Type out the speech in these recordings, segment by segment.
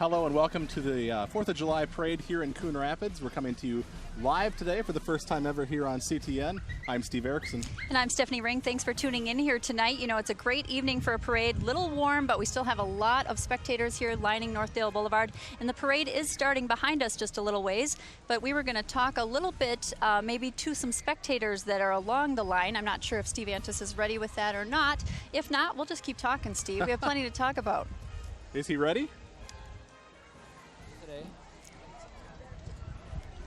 Hello and welcome to the 4th of July parade here in Coon Rapids. We're coming to you live today for the first time ever here on CTN. I'm Steve Erickson. And I'm Stephanie Ring. Thanks for tuning in here tonight. You know, it's a great evening for a parade. Little warm, but we still have a lot of spectators here lining Northdale Boulevard. And the parade is starting behind us just a little ways. But we were going to talk a little bit maybe to some spectators that are along the line. I'm not sure if Steve Antis is ready with that or not. If not, we'll just keep talking, Steve. We have plenty to talk about. Is he ready?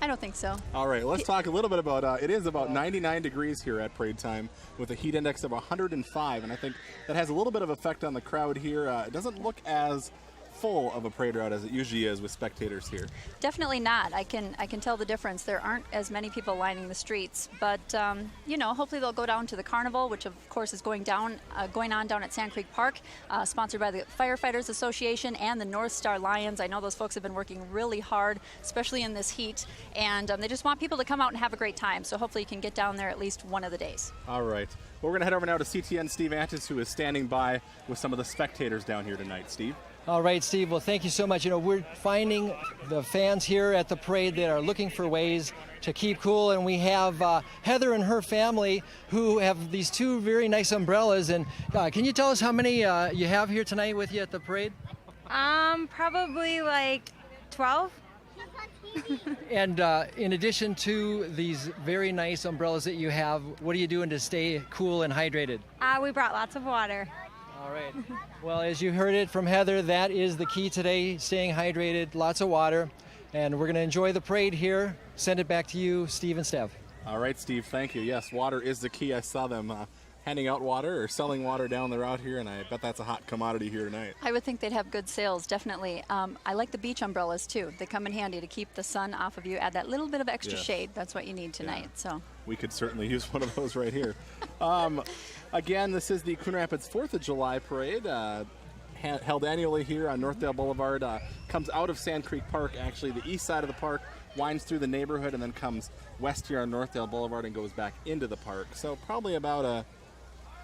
I don't think so. All right, let's talk a little bit about, it is about 99 degrees here at parade time with a heat index of 105, and I think that has a little bit of effect on the crowd here. It doesn't look as full of a parade route as it usually is with spectators here. Definitely not. I can tell the difference. There aren't as many people lining the streets, but you know, hopefully they'll go down to the carnival, which of course is going on down at Sand Creek Park, sponsored by the Firefighters Association and the North Star Lions. I know those folks have been working really hard, especially in this heat, and they just want people to come out and have a great time. So hopefully you can get down there at least one of the days. All right. Well, we're going to head over now to CTN Steve Antis, who is standing by with some of the spectators down here tonight. Steve? All right, Steve. Well, thank you so much. You know, we're finding the fans here at the parade that are looking for ways to keep cool, and we have Heather and her family who have these two very nice umbrellas. And can you tell us how many you have here tonight with you at the parade? Probably like 12. And in addition to these very nice umbrellas that you have, what are you doing to stay cool and hydrated? We brought lots of water. All right. Well, as you heard it from Heather, that is the key today, staying hydrated, lots of water. And we're going to enjoy the parade here. Send it back to you, Steve and Steph. All right, Steve, thank you. Yes, water is the key. I saw them handing out water or selling water down the route here, and I bet that's a hot commodity here tonight. I would think they'd have good sales, definitely. I like the beach umbrellas, too. They come in handy to keep the sun off of you, add that little bit of extra shade. That's what you need tonight. Yeah. So we could certainly use one of those right here. Again, this is the Coon Rapids 4th of July parade, held annually here on Northdale Boulevard. Comes out of Sand Creek Park, actually the east side of the park, winds through the neighborhood, and then comes west here on Northdale Boulevard and goes back into the park. So probably about a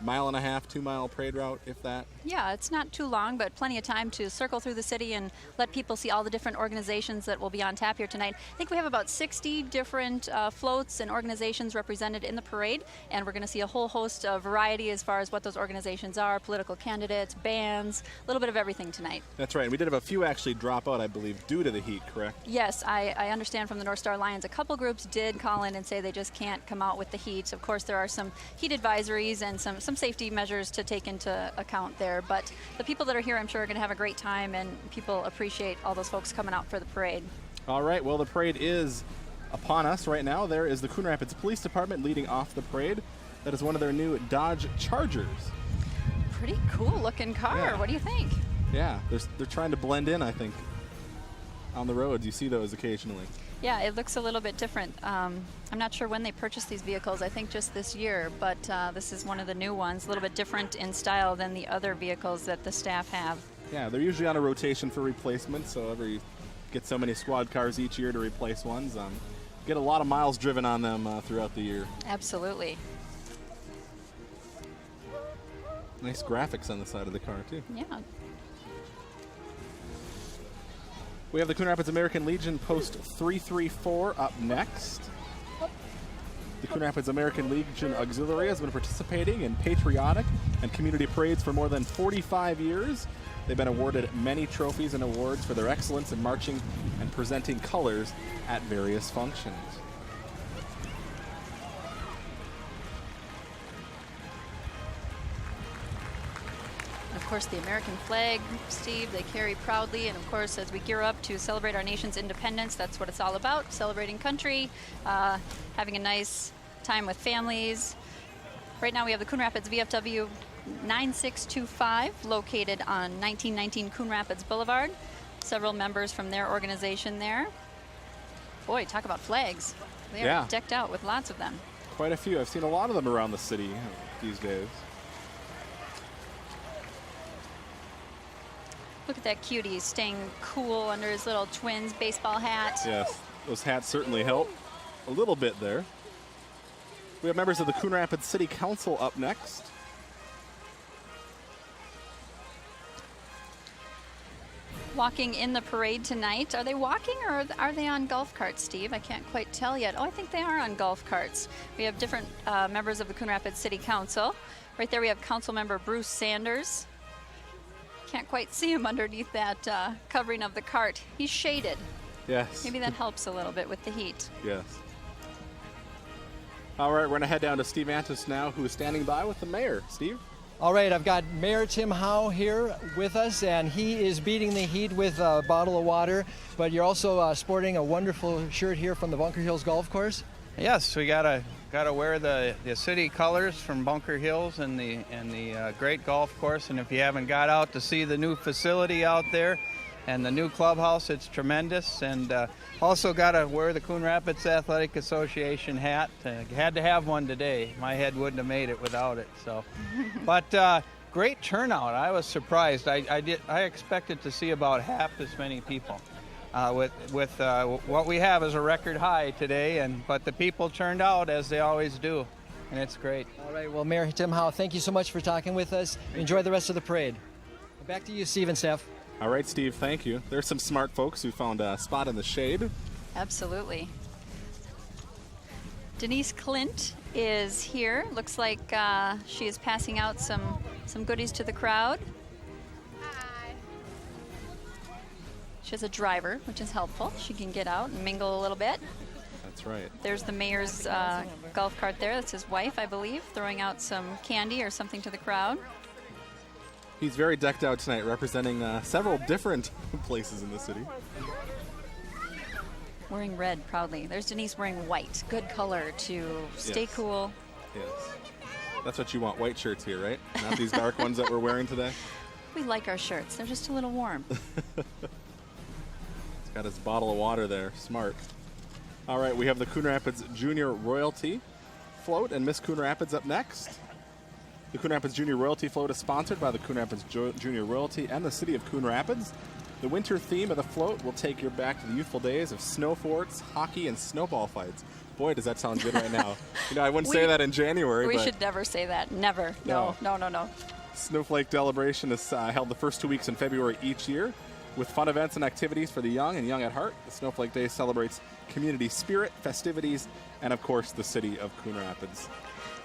1.5 mile, 2 mile parade route, if that. Yeah, it's not too long, but plenty of time to circle through the city and let people see all the different organizations that will be on tap here tonight. I think we have about 60 different floats and organizations represented in the parade, and we're going to see a whole host of variety as far as what those organizations are, political candidates, bands, a little bit of everything tonight. That's right. We did have a few actually drop out, I believe, due to the heat, correct? Yes, I understand from the North Star Lions, a couple groups did call in and say they just can't come out with the heat. Of course, there are some heat advisories and some safety measures to take into account there, but the people that are here, I'm sure, are going to have a great time, and people appreciate all those folks coming out for the parade. All right, well, the parade is upon us right now. There is the Coon Rapids Police Department leading off the parade. That is one of their new Dodge Chargers. Pretty cool looking car. Yeah. What do you think? Yeah, they're trying to blend in, I think, on the roads. You see those occasionally. Yeah, it looks a little bit different. I'm not sure when they purchased these vehicles. I think just this year, but this is one of the new ones, a little bit different in style than the other vehicles that the staff have. Yeah, they're usually on a rotation for replacement, so get so many squad cars each year to replace ones. Get a lot of miles driven on them throughout the year. Absolutely. Nice graphics on the side of the car, too. Yeah. We have the Coon Rapids American Legion Post 334 up next. The Coon Rapids American Legion Auxiliary has been participating in patriotic and community parades for more than 45 years. They've been awarded many trophies and awards for their excellence in marching and presenting colors at various functions. Of course, the American flag, Steve, they carry proudly, and of course, as we gear up to celebrate our nation's independence, that's what it's all about, celebrating country, having a nice time with families. Right now we have the Coon Rapids VFW 9625 located on 1919 Coon Rapids Boulevard. Several members from their organization there. Boy, talk about flags. They are decked out with lots of them. Quite a few. I've seen a lot of them around the city these days. Look at that cutie staying cool under his little Twins baseball hat. Yes, those hats certainly help a little bit there. We have members of the Coon Rapids City Council up next. walking in the parade tonight. Are they walking or are they on golf carts, Steve? I can't quite tell yet. Oh, I think they are on golf carts. We have different members of the Coon Rapids City Council. Right there we have Council Member Bruce Sanders. Can't quite see him underneath that covering of the cart. He's shaded. Yes. Maybe that helps a little bit with the heat. Yes. All right, we're going to head down to Steve Antis now, who is standing by with the mayor. Steve? All right, I've got Mayor Tim Howe here with us, and he is beating the heat with a bottle of water, but you're also sporting a wonderful shirt here from the Bunker Hills Golf Course. Yes, we gotta wear the city colors from Bunker Hills and the great golf course. And if you haven't got out to see the new facility out there and the new clubhouse, it's tremendous. And also gotta wear the Coon Rapids Athletic Association hat. Had to have one today. My head wouldn't have made it without it. So, but great turnout. I was surprised. I expected to see about half as many people. With what we have is a record high today, but the people turned out as they always do, and it's great. All right, well, Mayor Tim Howe, thank you so much for talking with us. Enjoy the rest of the parade. Back to you, Steve and Steph. All right, Steve, thank you. There's some smart folks who found a spot in the shade. Absolutely. Denise Clint is here. Looks like she is passing out some goodies to the crowd. She has a driver, which is helpful. She can get out and mingle a little bit. That's right. There's the mayor's golf cart there. That's his wife, I believe, throwing out some candy or something to the crowd. He's very decked out tonight, representing several different places in the city. Wearing red proudly. There's Denise wearing white. Good color to stay cool. Yes. That's what you want, white shirts here, right? Not these dark ones that we're wearing today. We like our shirts. They're just a little warm. Got his bottle of water there. Smart. All right, we have the Coon Rapids Junior Royalty Float and Miss Coon Rapids up next. The Coon Rapids Junior Royalty Float is sponsored by the Coon Rapids Junior Royalty and the City of Coon Rapids. The winter theme of the float will take you back to the youthful days of snow forts, hockey, and snowball fights. Boy, does that sound good right now. You know, I wouldn't say that in January. We but should never say that. Never. No. Snowflake Celebration is held the first 2 weeks in February each year. With fun events and activities for the young and young at heart, the Snowflake Day celebrates community spirit, festivities, and of course, the city of Coon Rapids.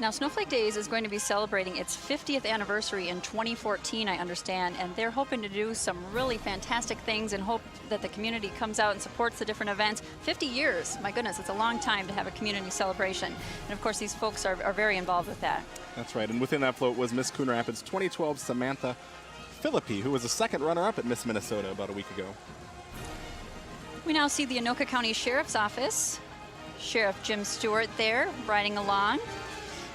Now, Snowflake Days is going to be celebrating its 50th anniversary in 2014, I understand, and they're hoping to do some really fantastic things and hope that the community comes out and supports the different events. 50 years, my goodness, it's a long time to have a community celebration. And of course, these folks are very involved with that. That's right, and within that float was Miss Coon Rapids 2012 Samantha Philippi, who was the second runner-up at Miss Minnesota about a week ago. We now see the Anoka County Sheriff's Office. Sheriff Jim Stewart there riding along.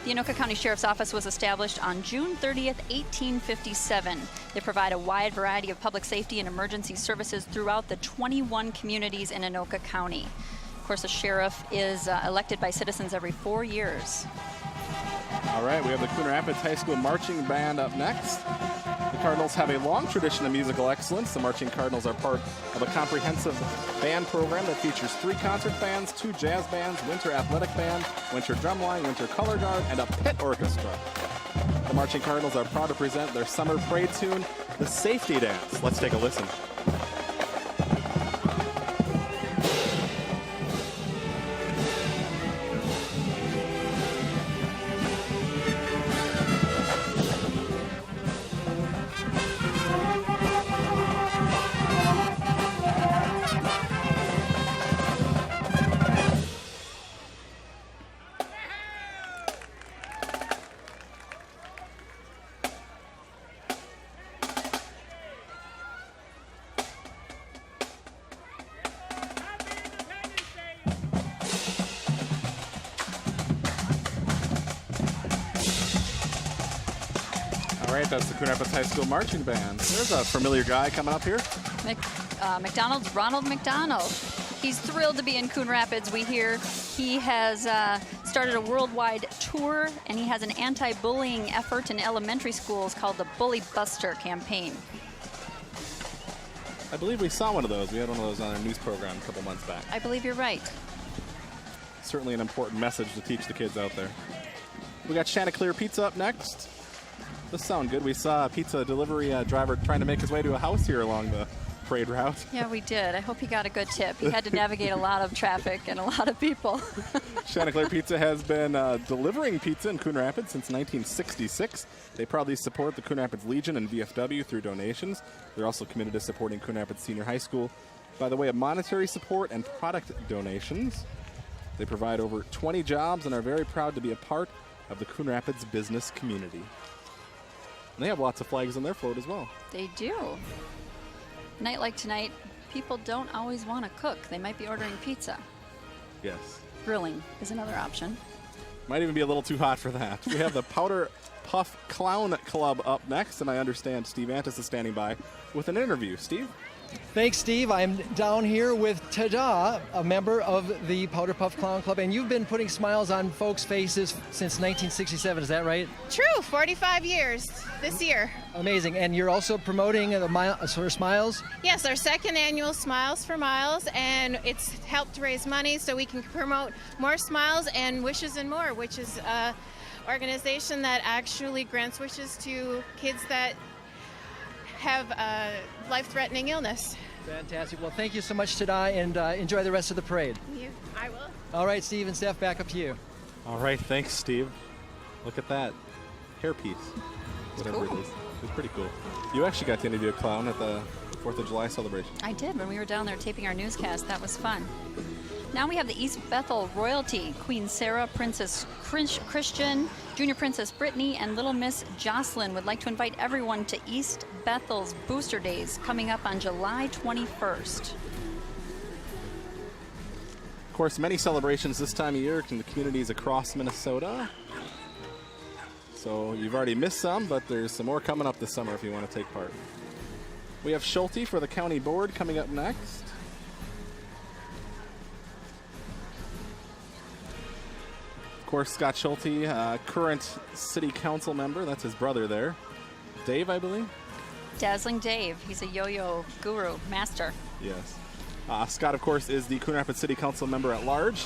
The Anoka County Sheriff's Office was established on June 30th, 1857. They provide a wide variety of public safety and emergency services throughout the 21 communities in Anoka County. Of course, a sheriff is elected by citizens every 4 years. All right, we have the Coon Rapids High School Marching Band up next. The Cardinals have a long tradition of musical excellence. The Marching Cardinals are part of a comprehensive band program that features 3 concert bands, 2 jazz bands, winter athletic band, winter drumline, winter color guard, and a pit orchestra. The Marching Cardinals are proud to present their summer parade tune, the Safety Dance. Let's take a listen. All right, that's the Coon Rapids High School Marching Band. There's a familiar guy coming up here. McDonald's Ronald McDonald. He's thrilled to be in Coon Rapids, we hear. He has started a worldwide tour, and he has an anti-bullying effort in elementary schools called the Bully Buster campaign. I believe we saw one of those. We had one of those on our news program a couple months back. I believe you're right. Certainly an important message to teach the kids out there. We got Chanticleer Pizza up next. This sounds good. We saw a pizza delivery driver trying to make his way to a house here along the parade route. Yeah, we did. I hope he got a good tip. He had to navigate a lot of traffic and a lot of people. Chanticleer Pizza has been delivering pizza in Coon Rapids since 1966. They proudly support the Coon Rapids Legion and VFW through donations. They're also committed to supporting Coon Rapids Senior High School by the way of monetary support and product donations. They provide over 20 jobs and are very proud to be a part of the Coon Rapids business community. And they have lots of flags on their float as well. They do. Night like tonight, people don't always want to cook. They might be ordering pizza. Yes. Grilling is another option. Might even be a little too hot for that. We have the Powder Puff Clown Club up next, and I understand Steve Antis is standing by with an interview. Steve? Thanks, Steve. I'm down here with Tada, a member of the Powder Puff Clown Club, and you've been putting smiles on folks' faces since 1967. Is that right? True, 45 years this year. Amazing. And you're also promoting the Smiles? Yes, our second annual Smiles for Miles, and it's helped raise money so we can promote more smiles and Wishes and More, which is an organization that actually grants wishes to kids that have a life-threatening illness. Fantastic. Well, thank you so much, Tada, and enjoy the rest of the parade. I will. All right, Steve and Steph, back up to you. All right, thanks, Steve. Look at that hairpiece, whatever cool. it is. It's pretty cool. You actually got to interview a clown at the 4th of July celebration. I did when we were down there taping our newscast. That was fun. Now we have the East Bethel royalty. Queen Sarah, Princess Christian, Junior Princess Brittany, and Little Miss Jocelyn would like to invite everyone to East Bethel's Booster Days coming up on July 21st. Of course, many celebrations this time of year in the communities across Minnesota. So you've already missed some, but there's some more coming up this summer if you want to take part. We have Schulte for the county board coming up next. Of course, Scott Schulte, current city council member. That's his brother there. Dave, I believe? Dazzling Dave. He's a yo-yo guru, master. Yes. Scott, of course, is the Coon Rapids City Council member at large,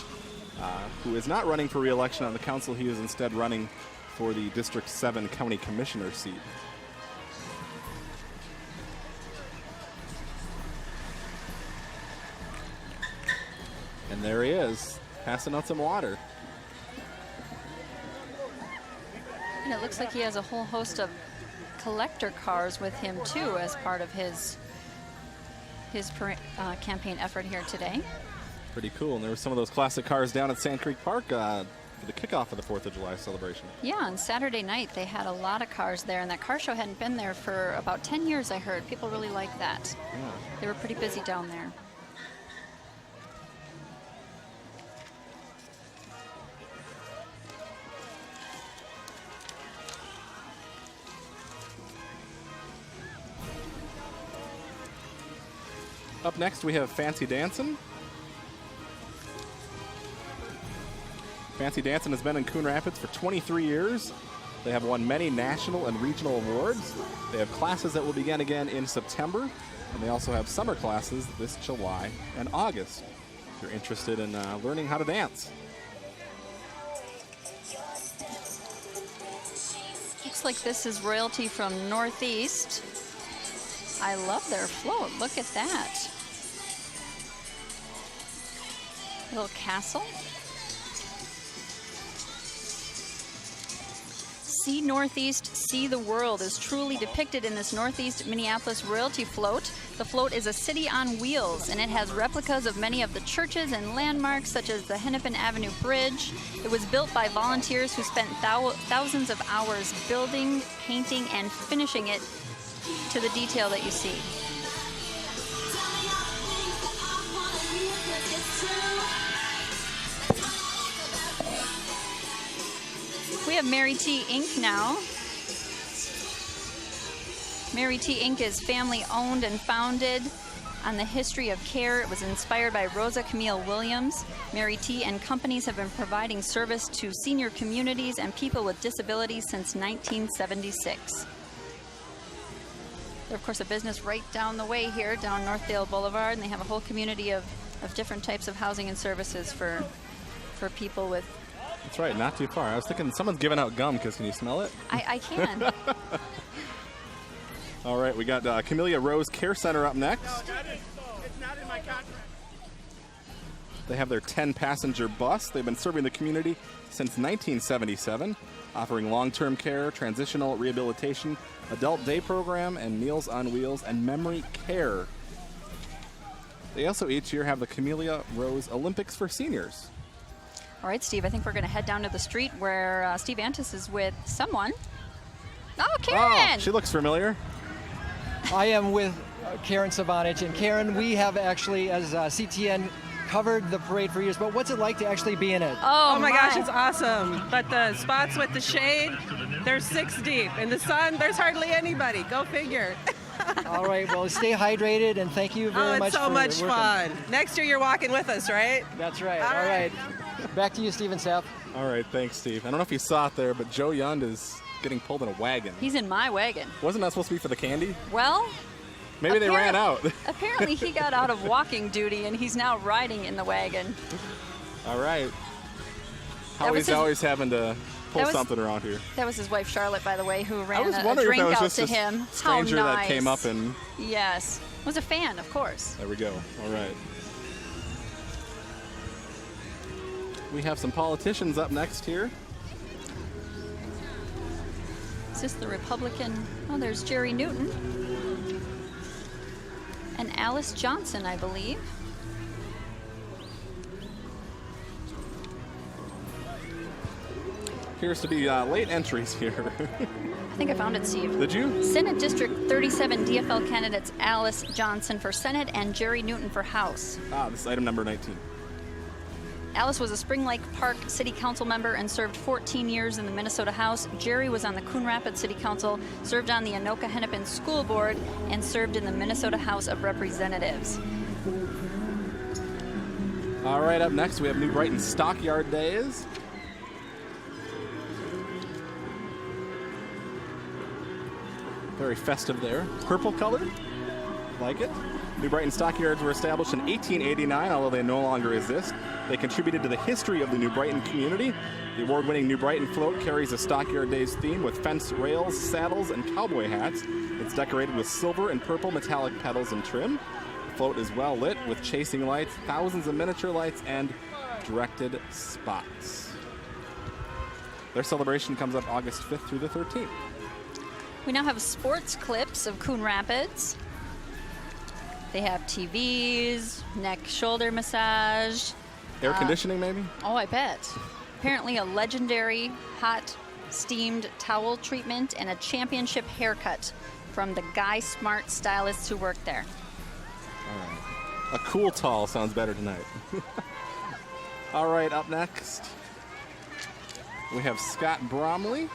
who is not running for re-election on the council. He is instead running for the District 7 County Commissioner seat. And there he is, passing out some water. And it looks like he has a whole host of collector cars with him, too, as part of his campaign effort here today. Pretty cool. And there were some of those classic cars down at Sand Creek Park for the kickoff of the 4th of July celebration. Yeah, on Saturday night they had a lot of cars there, and that car show hadn't been there for about 10 years, I heard. People really liked that. Yeah. They were pretty busy down there. Up next, we have Fancy Dancin'. Fancy Dancin' has been in Coon Rapids for 23 years. They have won many national and regional awards. They have classes that will begin again in September, and they also have summer classes this July and August if you're interested in learning how to dance. Looks like this is royalty from Northeast. I love their float. Look at that. Little castle. See Northeast, see the world is truly depicted in this Northeast Minneapolis royalty float. The float is a city on wheels, and it has replicas of many of the churches and landmarks, such as the Hennepin Avenue Bridge. It was built by volunteers who spent thousands of hours building, painting, and finishing it to the detail that you see. We have Mary T. Inc. now. Mary T. Inc. is family owned and founded on the history of care. It was inspired by Rosa Camille Williams. Mary T. and companies have been providing service to senior communities and people with disabilities since 1976. They're, of course, a business right down the way here, down Northdale Boulevard, and they have a whole community of different types of housing and services for people with... That's right, not too far. I was thinking someone's giving out gum, because can you smell it? I can. All right, right, we got Camellia Rose Care Center up next. It's not in my contract. They have their 10-passenger bus. They've been serving the community since 1977, offering long-term care, transitional rehabilitation, adult day program, and Meals on Wheels and memory care. They also each year have the Camellia Rose Olympics for seniors. All right, Steve, I think we're going to head down to the street where Steve Antis is with someone. Oh, Karen! Oh, she looks familiar. I am with Karen Savanich. And Karen, we have actually, as CTN, covered the parade for years, but what's it like to actually be in it? Oh my gosh, it's awesome. But the spots with the shade, they're 6 deep. In the sun, there's hardly anybody. Go figure. All right, well, stay hydrated, and thank you very much it's so for much working. fun. Next year, you're walking with us, right? That's right. All All right. Back to you, Steve and Seth. All right, thanks, Steve. I don't know if you saw it there, but Joe Yund is getting pulled in a wagon. He's in my wagon. Wasn't that supposed to be for the candy? Well, Maybe they ran out. Apparently he got out of walking duty and he's now riding in the wagon. All right. That was Howie's always having to pull that was- something around here. That was his wife Charlotte, by the way, who I ran was a wondering if drink that was out just to a him. stranger How nice. that came up and... Yes. Was a fan, of course. There we go. All right. We have some politicians up next here. Is this the Republican? Oh, there's Jerry Newton. And Alice Johnson, I believe. Appears to be late entries here. I think I found it, Steve. Did you? Senate District 37 DFL candidates Alice Johnson for Senate and Jerry Newton for House. This is item number 19. Alice was a Spring Lake Park City Council member and served 14 years in the Minnesota House. Jerry was on the Coon Rapids City Council, served on the Anoka-Hennepin School Board, and served in the Minnesota House of Representatives. All right, up next we have New Brighton Stockyard Days. Very festive there. Purple colored. Like it. New Brighton Stockyards were established in 1889, although they no longer exist. They contributed to the history of the New Brighton community. The award-winning New Brighton float carries a Stockyard Days theme with fence rails, saddles, and cowboy hats. It's decorated with silver and purple metallic petals and trim. The float is well lit with chasing lights, thousands of miniature lights, and directed spots. Their celebration comes up August 5th through the 13th. We now have sports clips of Coon Rapids. They have TVs, neck shoulder massage. Air conditioning, maybe? Oh, I bet. Apparently a legendary hot steamed towel treatment and a championship haircut from the Guy Smart stylists who work there. All right. A cool tall sounds better tonight. All right, up next, we have Scott Bromley.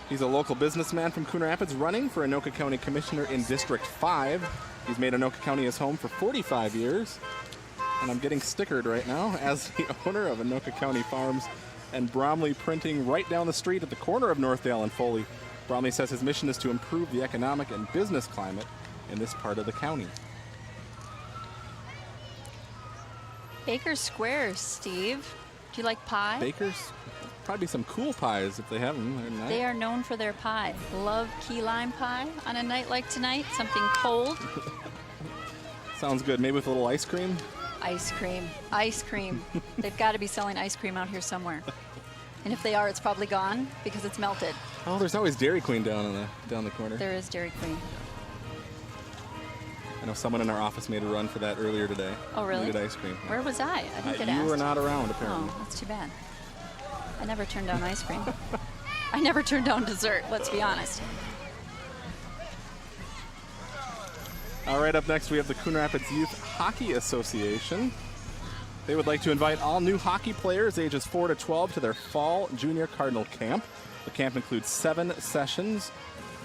He's a local businessman from Coon Rapids running for Anoka County Commissioner in District 5. He's made Anoka County his home for 45 years. And I'm getting stickered right now as the owner of Anoka County Farms and Bromley Printing right down the street at the corner of Northdale and Foley. Bromley says his mission is to improve the economic and business climate in this part of the county. Baker's Square, Steve. Do you like pie? Baker's? Probably some cool pies if they have them. They're nice. They are known for their pie. Love key lime pie on a night like tonight. Something cold. Sounds good. Maybe with a little ice cream? Ice cream. Ice cream. They've got to be selling ice cream out here somewhere. And if they are, it's probably gone because it's melted. Oh, there's always Dairy Queen down the corner. There is Dairy Queen. I know someone in our office made a run for that earlier today. Oh, really? Needed ice cream. Where was I? I think it You asked. were not around, apparently. Oh, that's too bad. I never turned down ice cream. I never turned down dessert, let's be honest. All right, up next we have the Coon Rapids Youth Hockey Association. They would like to invite all new hockey players ages 4 to 12 to their fall junior Cardinal camp. The camp includes 7 sessions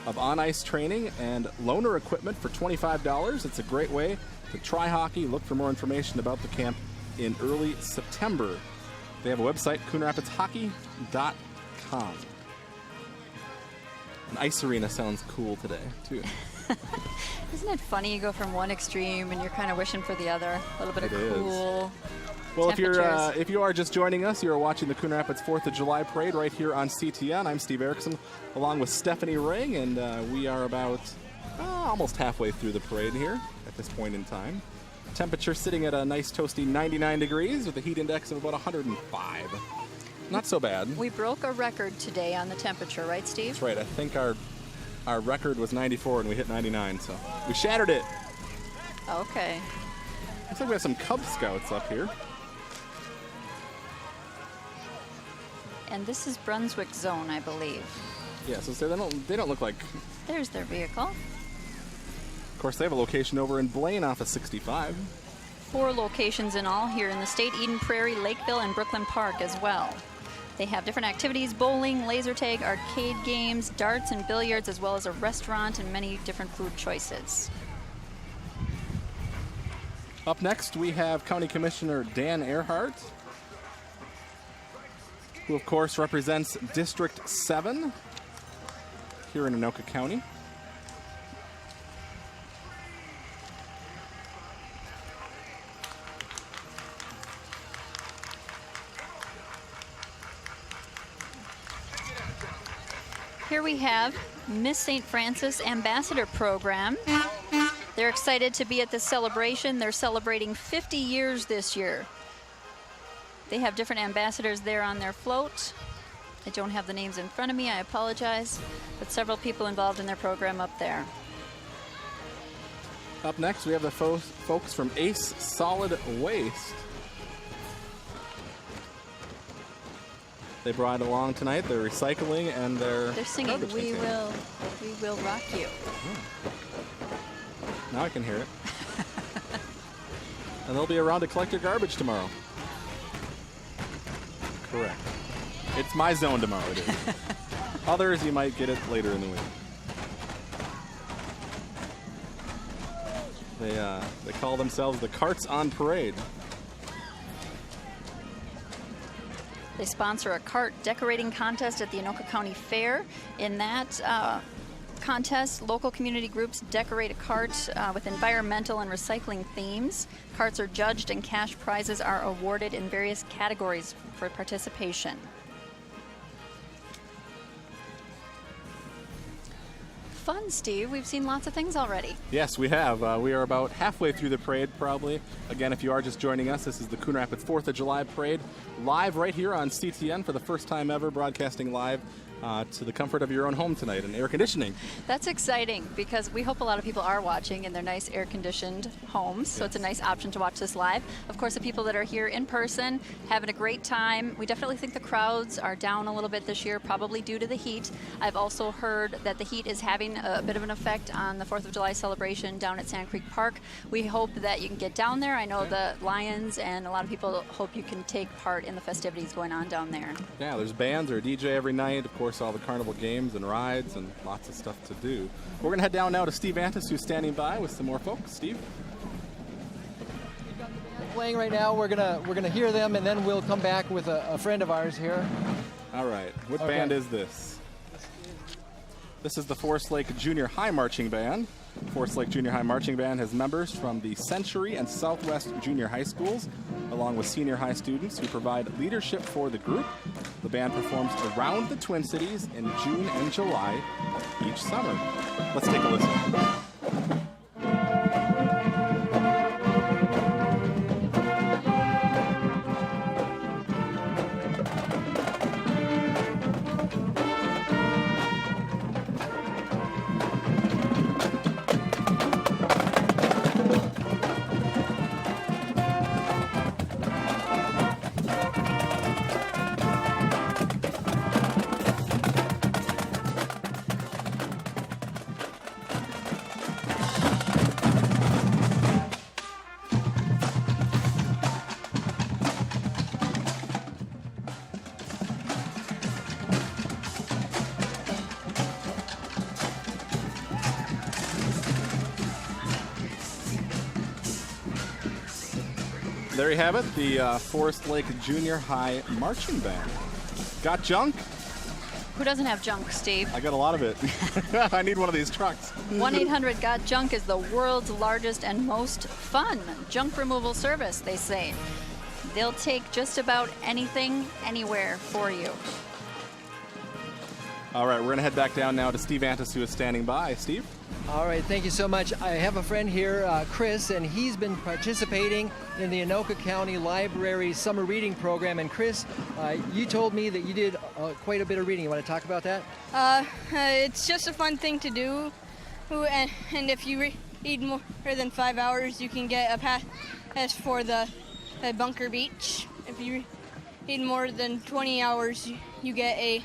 of on-ice training and loaner equipment for $25. It's a great way to try hockey. Look for more information about the camp in early September. They have a website, coonrapidshockey.com. An ice arena sounds cool today, too. Isn't it funny? You go from one extreme and you're kind of wishing for the other. A little bit of It is. cool. Well, temperatures. if you are just joining us, you are watching the Coon Rapids 4th of July Parade right here on CTN. I'm Steve Erickson, along with Stephanie Ring, and we are about almost halfway through the parade here at this point in time. Temperature sitting at a nice toasty 99 degrees with a heat index of about 105. Not so bad. We broke a record today on the temperature, right, Steve? That's right. I think our record was 94 and we hit 99, so we shattered it. Okay. Looks like we have some Cub Scouts up here. And this is Brunswick Zone, I believe. Yeah, so they don't look like. There's their vehicle. Of course, they have a location over in Blaine off of 65. 4 locations in all here in the state: Eden Prairie, Lakeville, and Brooklyn Park as well. They have different activities: bowling, laser tag, arcade games, darts, and billiards, as well as a restaurant and many different food choices. Up next, we have County Commissioner Dan Earhart, who of course represents District 7 here in Anoka County. Here we have Miss St. Francis Ambassador Program. They're excited to be at this celebration. They're celebrating 50 years this year. They have different ambassadors there on their float. I don't have the names in front of me, I apologize, but several people involved in their program up there. Up next, we have the folks from Ace Solid Waste. They brought along tonight their recycling and their They're singing garbage We container. Will Rock You. Now I can hear it. And they'll be around to collect your garbage tomorrow. Correct. It's my zone tomorrow, it is. Others, you might get it later in the week. They call themselves the Carts on Parade. They sponsor a cart decorating contest at the Anoka County Fair. In that contest, local community groups decorate a cart with environmental and recycling themes. Carts are judged and cash prizes are awarded in various categories for participation. Fun, Steve. We've seen lots of things already. Yes, we have. We are about halfway through the parade, probably. Again, if you are just joining us, this is the Coon Rapids 4th of July Parade, live right here on CTN for the first time ever, broadcasting live to the comfort of your own home tonight and air conditioning. That's exciting because we hope a lot of people are watching in their nice air-conditioned homes, so it's a nice option to watch this live. Of course, the people that are here in person having a great time. We definitely think the crowds are down a little bit this year, probably due to the heat. I've also heard that the heat is having a bit of an effect on the 4th of July celebration down at Sand Creek Park. We hope that you can get down there. I know the Lions and a lot of people hope you can take part in the festivities going on down there. Yeah, there's bands or a DJ every night. Of course, all the carnival games and rides and lots of stuff to do. We're going to head down now to Steve Antis, who's standing by with some more folks. Steve? Playing right now, we're gonna hear them, and then we'll come back with a friend of ours here. All right. What Okay. band is this? This is the Forest Lake Junior High Marching Band. Forest Lake Junior High Marching Band has members from the Century and Southwest Junior High Schools, along with senior high students who provide leadership for the group. The band performs around the Twin Cities in June and July each summer. Let's take a listen. There you have it, the Forest Lake Junior High Marching Band. Got junk? Who doesn't have junk, Steve? I got a lot of it. I need one of these trucks. 1-800-GOT-JUNK is the world's largest and most fun junk removal service, they say. They'll take just about anything, anywhere for you. All right, we're going to head back down now to Steve Antis, who is standing by. Steve? All right, thank you so much. I have a friend here, Chris, and he's been participating in the Anoka County Library Summer Reading Program. And Chris, you told me that you did quite a bit of reading. You want to talk about that? It's just a fun thing to do, and if you read more than 5 hours, you can get a pass for the Bunker Beach. If you read more than 20 hours, you get a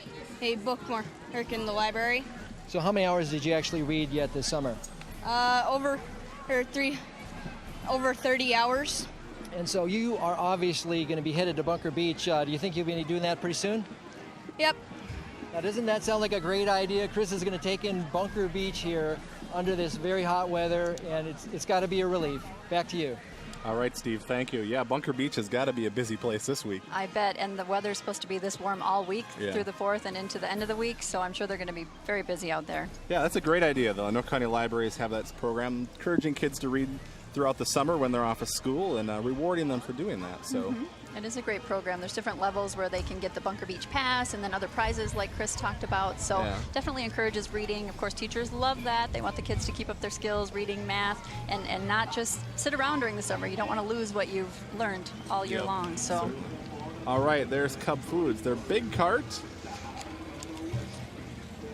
bookmark in the library. So how many hours did you actually read yet this summer? Over 30 hours. And so you are obviously going to be headed to Bunker Beach. Do you think you'll be doing that pretty soon? Yep. Now, doesn't that sound like a great idea? Chris is going to take in Bunker Beach here under this very hot weather, and it's got to be a relief. Back to you. All right, Steve, thank you. Yeah, Bunker Beach has got to be a busy place this week. I bet, and the weather's supposed to be this warm all week through the 4th and into the end of the week, so I'm sure they're going to be very busy out there. Yeah, that's a great idea, though. Anoka County Libraries have that program encouraging kids to read throughout the summer when they're off of school and rewarding them for doing that. So. It is a great program. There's different levels where they can get the Bunker Beach Pass and then other prizes like Chris talked about. So definitely encourages reading. Of course, teachers love that. They want the kids to keep up their skills, reading, math, and not just sit around during the summer. You don't want to lose what you've learned all year long. So. All right, there's Cub Foods. Their big cart,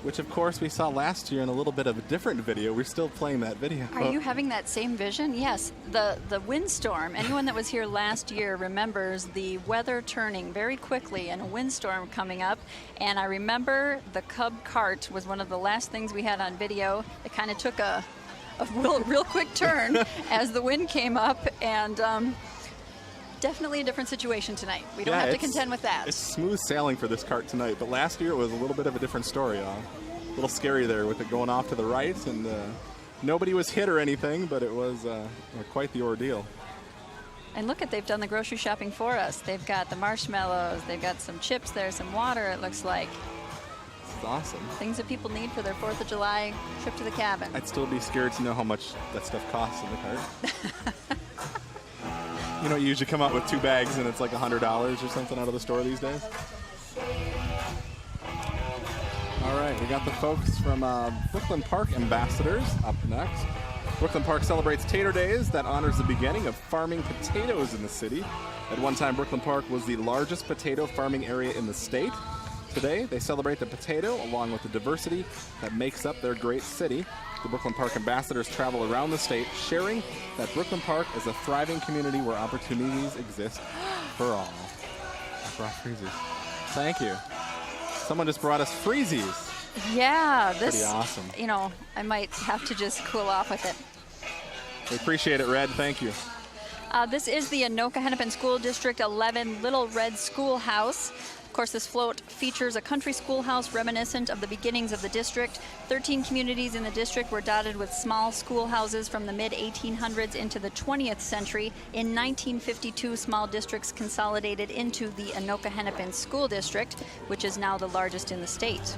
which of course we saw last year in a little bit of a different video. We're still playing that video. Are you having that same vision? Yes, the windstorm. Anyone that was here last year remembers the weather turning very quickly and a windstorm coming up. And I remember the Cub cart was one of the last things we had on video. It kind of took a real quick turn as the wind came up, and definitely a different situation tonight. We don't have to contend with that. It's smooth sailing for this cart tonight, but last year it was a little bit of a different story. A little scary there with it going off to the right, and nobody was hit or anything, but it was quite the ordeal. And look they've done the grocery shopping for us. They've got the marshmallows, they've got some chips there, some water, it looks like. This is awesome. Things that people need for their 4th of July trip to the cabin. I'd still be scared to know how much that stuff costs in the cart. You know, you usually come out with 2 bags and it's like $100 or something out of the store these days. All right, we got the folks from Brooklyn Park Ambassadors up next. Brooklyn Park celebrates Tater Days that honors the beginning of farming potatoes in the city. At one time, Brooklyn Park was the largest potato farming area in the state. Today, they celebrate the potato along with the diversity that makes up their great city. The Brooklyn Park Ambassadors travel around the state, sharing that Brooklyn Park is a thriving community where opportunities exist for all. I brought freezies. Thank you. Someone just brought us freezies. Yeah, this, pretty awesome. You know, I might have to just cool off with it. We appreciate it, Red. Thank you. This is the Anoka Hennepin School District 11 Little Red Schoolhouse. Of course, this float features a country schoolhouse reminiscent of the beginnings of the district. 13 communities in the district were dotted with small schoolhouses from the mid-1800s into the 20th century. In 1952, small districts consolidated into the Anoka Hennepin School District, which is now the largest in the state.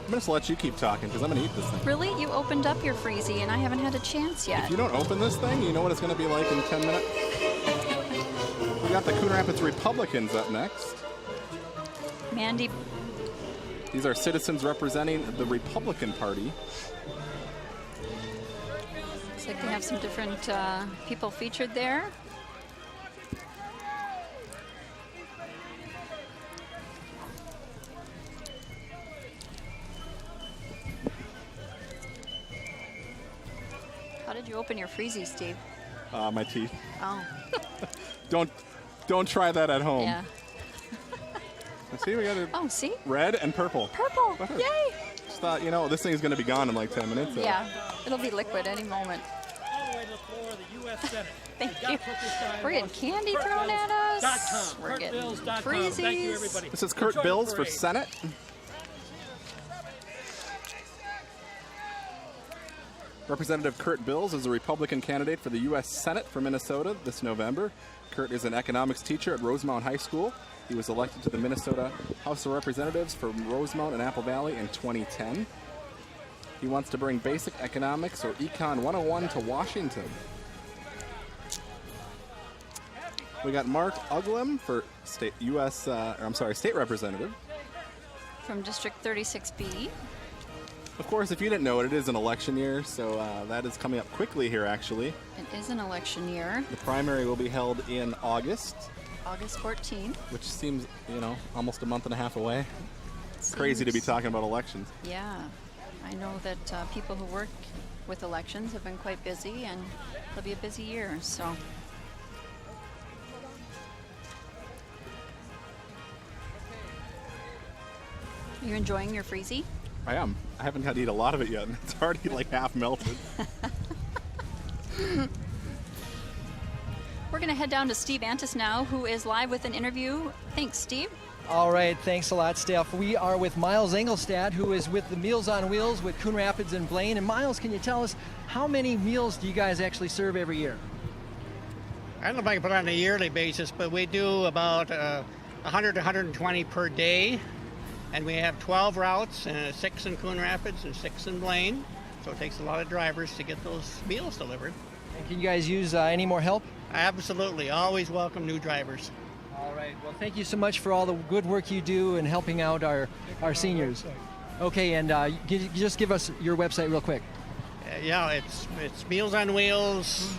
I'm going to let you keep talking because I'm going to eat this thing. Really? You opened up your freezie and I haven't had a chance yet. If you don't open this thing, you know what it's going to be like in 10 minutes? We got the Coon Rapids Republicans up next. Mandy. These are citizens representing the Republican Party. Looks like they have some different people featured there. How did you open your freezie, Steve? My teeth. Oh. Don't try that at home. Yeah. See, we got it. Oh, see? Red and purple. Purple. Yay! Just thought, you know, this thing is going to be gone in like 10 minutes. So. Yeah, it'll be liquid any moment. All the way to the floor of the U.S. Senate. Thank you. We're getting candy thrown at us. We're getting freezies. Thank you, everybody. This is Kurt Bills for Senate. Representative Kurt Bills is a Republican candidate for the U.S. Senate for Minnesota this November. Kurt is an economics teacher at Rosemount High School. He was elected to the Minnesota House of Representatives for Rosemount and Apple Valley in 2010. He wants to bring basic economics or Econ 101 to Washington. We got Mark Uglem for state state representative. From District 36B. Of course, if you didn't know it is an election year, so that is coming up quickly here, actually. It is an election year. The primary will be held in August. August 14th. Which seems, almost a month and a half away. Crazy to be talking about elections. Yeah. I know that people who work with elections have been quite busy, and it'll be a busy year, so. Are you enjoying your freezy? I am. I haven't had to eat a lot of it yet, and it's already like half melted. We're going to head down to Steve Antis now, who is live with an interview. Thanks, Steve. All right, thanks a lot, Steph. We are with Miles Engelstad, who is with the Meals on Wheels with Coon Rapids and Blaine. And Miles, can you tell us how many meals do you guys actually serve every year? I don't know if I can put it on a yearly basis, but we do about 100 to 120 per day. And we have 12 routes, 6 in Coon Rapids and 6 in Blaine. So it takes a lot of drivers to get those meals delivered. And can you guys use any more help? Absolutely. Always welcome new drivers. All right. Well, thank you so much for all the good work you do in helping out our seniors. Okay, and just give us your website real quick. Yeah, it's Meals on Wheels.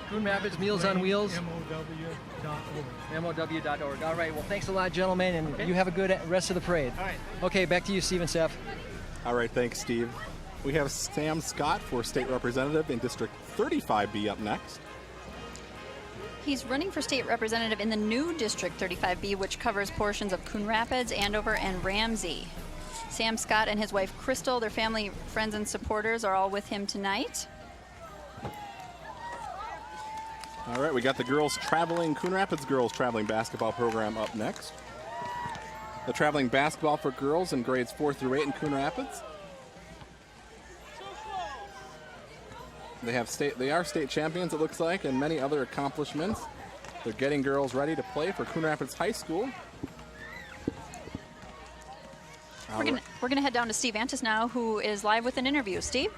Coon Rapids Meals on Wheels. MOW.org. MOW.org. All right. Well, thanks a lot, gentlemen, and you have a good rest of the parade. All right. Okay, back to you, Steve and Steph. All right, thanks, Steve. We have Sam Scott for state representative in District 35B up next. He's running for state representative in the new District 35B, which covers portions of Coon Rapids, Andover, and Ramsey. Sam Scott and his wife, Crystal, their family, friends, and supporters are all with him tonight. All right, we got the Coon Rapids girls traveling basketball program up next. The traveling basketball for girls in grades 4 through 8 in Coon Rapids. They are state champions, it looks like, and many other accomplishments. They're getting girls ready to play for Coon Rapids High School. We're gonna head down to Steve Antis now, who is live with an interview. Steve?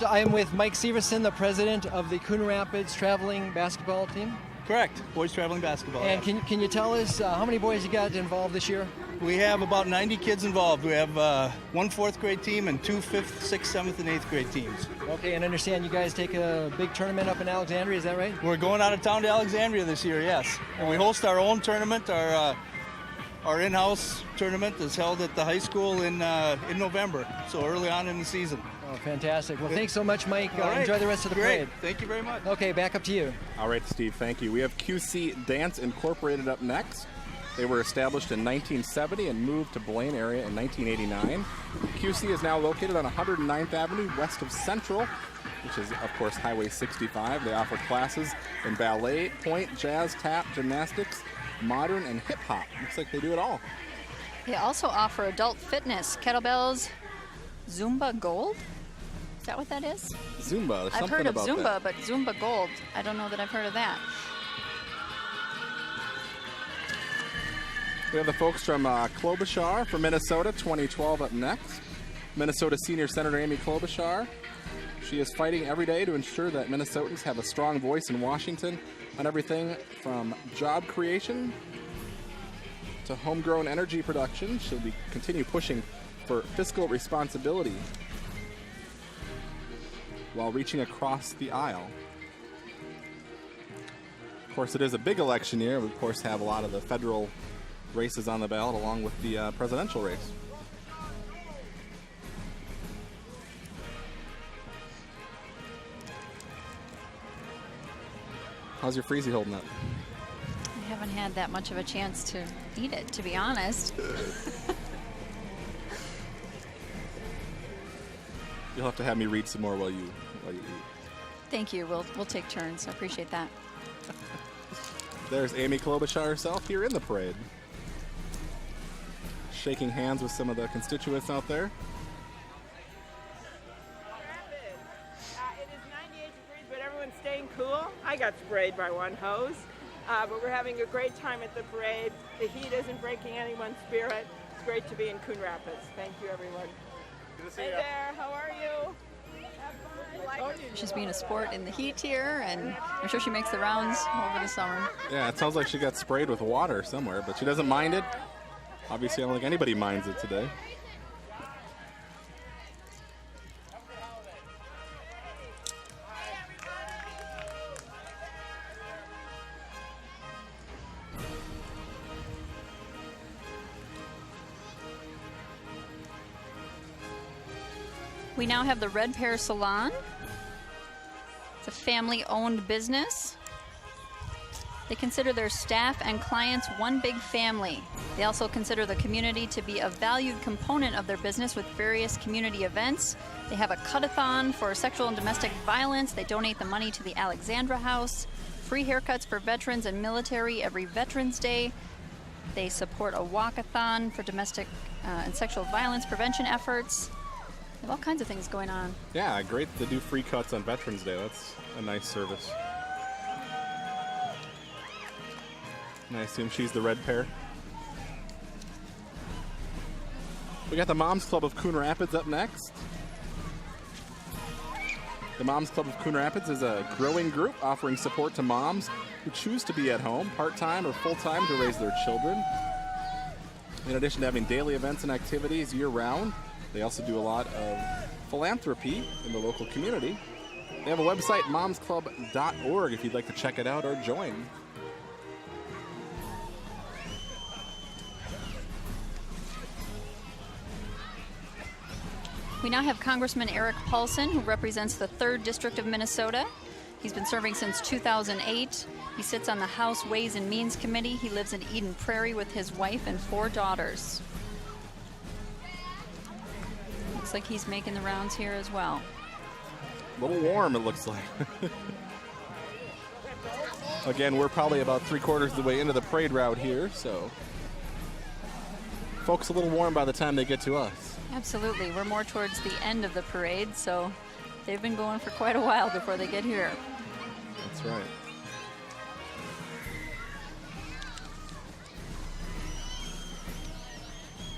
I am with Mike Severson, the president of the Coon Rapids traveling basketball team. Correct, boys traveling basketball. And can you tell us how many boys you got involved this year? We have about 90 kids involved. We have one 4th grade team and 2 5th, 6th, 7th, and 8th grade teams. Okay, and I understand you guys take a big tournament up in Alexandria, is that right? We're going out of town to Alexandria this year, yes. And we host our own tournament. Our in-house tournament is held at the high school in November, so early on in the season. Oh, fantastic. Well, thanks so much, Mike. All right. Enjoy the rest of the Great. parade. Thank you very much. Okay, back up to you. All right, Steve, thank you. We have QC Dance Incorporated up next. They were established in 1970 and moved to Blaine area in 1989. QC is now located on 109th Avenue west of Central, which is, of course, Highway 65. They offer classes in ballet, point, jazz, tap, gymnastics, modern, and hip-hop. Looks like they do it all. They also offer adult fitness, kettlebells, Zumba Gold. Is that what that is? Zumba. There's I've heard of something Zumba, about but Zumba Gold, I don't know that I've heard of that. We have the folks from Klobuchar from Minnesota, 2012 up next. Minnesota Senior Senator Amy Klobuchar. She is fighting every day to ensure that Minnesotans have a strong voice in Washington on everything from job creation to homegrown energy production. She'll continue pushing for fiscal responsibility while reaching across the aisle. Of course, it is a big election year. We, of course, have a lot of the federal races on the ballot along with the presidential race. How's your freezy holding up? I haven't had that much of a chance to eat it, to be honest. You'll have to have me read some more while you eat. Thank you. We'll take turns. I appreciate that. There's Amy Klobuchar herself here in the parade, shaking hands with some of the constituents out there. It is 98 degrees, but everyone's staying cool. I got sprayed by one hose, but we're having a great time at the parade. The heat isn't breaking anyone's spirit. It's great to be in Coon Rapids. Thank you, everyone. Good to see Hey you. there, how are you? Have fun. She's being a sport in the heat here, and I'm sure she makes the rounds over the summer. Yeah, it sounds like she got sprayed with water somewhere, but she doesn't mind it. Obviously, I don't think anybody minds it today. We now have the Red Pear Salon. It's a family-owned business. They consider their staff and clients one big family. They also consider the community to be a valued component of their business with various community events. They have a cut-a-thon for sexual and domestic violence. They donate the money to the Alexandra House. Free haircuts for veterans and military every Veterans Day. They support a walk-a-thon for domestic and sexual violence prevention efforts. They have all kinds of things going on. Yeah, great to do free cuts on Veterans Day. That's a nice service. And I assume she's the red pair. We got the Moms Club of Coon Rapids up next. The Moms Club of Coon Rapids is a growing group offering support to moms who choose to be at home, part-time or full-time, to raise their children. In addition to having daily events and activities year-round, they also do a lot of philanthropy in the local community. They have a website, momsclub.org, if you'd like to check it out or join. We now have Congressman Eric Paulson, who represents the 3rd District of Minnesota. He's been serving since 2008. He sits on the House Ways and Means Committee. He lives in Eden Prairie with his wife and 4 daughters. Looks like he's making the rounds here as well. A little warm, it looks like. Again, we're probably about 3/4 of the way into the parade route here, so folks a little warm by the time they get to us. Absolutely. We're more towards the end of the parade, so they've been going for quite a while before they get here. That's right.